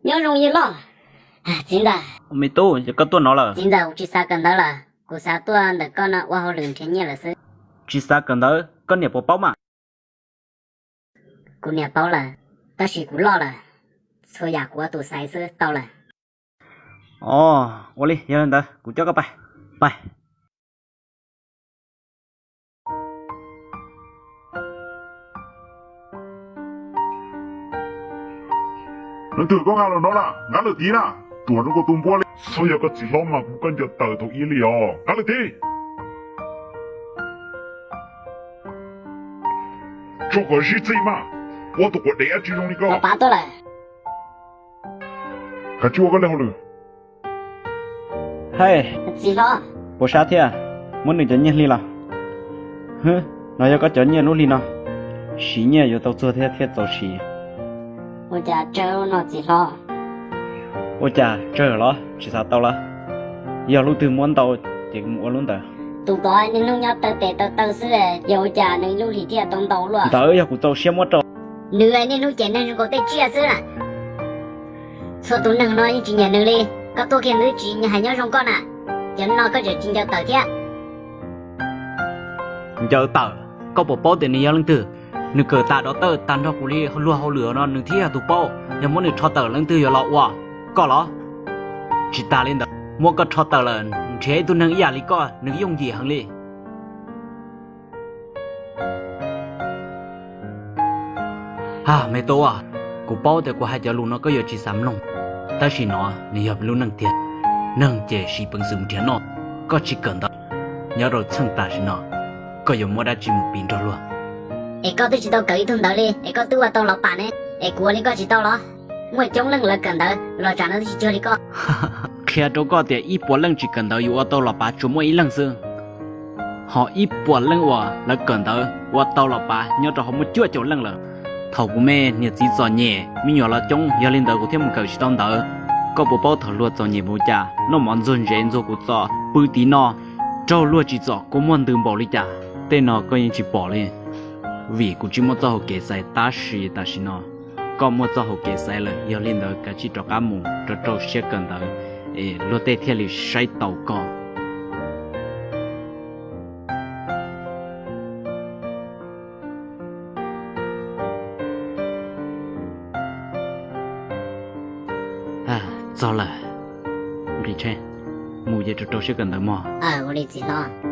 nhớ容易了，啊，真的，没多就搞多闹了，真的我去啥跟到了，我啥多的搞呢，我好2天了是，去啥跟到跟你不包嘛？姑娘包了，但是我老了，抽牙锅都塞死到了。哦，我哩有人的，我叫个拜拜。能得个俺了了，俺了地了，多少个东坡嘞，所有个知道嘛，我感觉头头一了，俺了地。这个是贼嘛，我都过来这种的个。我8多了，还叫个了了。嗨，知道，不啥天，我能叫你哩了。哼，那要个叫你努力呢，10年又到昨天天早起。我家粥呢知道，我家这了，吃啥到了？要路对摸到，这个我弄的。都到你弄要都是有家能努力点动到了。到要不走什么走？你你弄简单是我得吃死了，错都能了，你今年能力，搞多看日记你还要上岗呢，就那个就今朝到天。你就到，搞不包的你要能得。你个大到到单到屋里好热呢，你天都包，要么你炒到能得要老哇，搞了，去打领导，我个炒到了，这都能压力高，能用几行哩。啊，没多啊，我包的我还叫路那个要去3弄，但是呢，你要不路能点，能这是本身天呢，个去跟到，要到蹭大是呢，个有么的去变着了。哎，搞得知道狗一通道哩，哎，搞对我到老板呢，哎，过你搞知道了，我中人了跟到，老张那是叫你搞。看着个的一波人去跟到，有我到老爸周末一冷是，好一波人我来跟到，我到老爸，你着好么就冷了，头不咩你自己做嘢，没有了中要领导个天么狗去当到，个不包头落做嘢不家，那么人做个做，不地呢，照落去做，个么都包里家，对呢个人去包哩。vì cũng chỉ muốn cho họ kế sai ta sĩ ta sĩ nó có muốn cho họ kế sai là yêu lên đó cái chỉ cho cá mù cho trâu xe cần đó lúc tết thì là sai tàu co à cho là đi chơi mù giờ cho trâu xe cần đó mà我哩知道。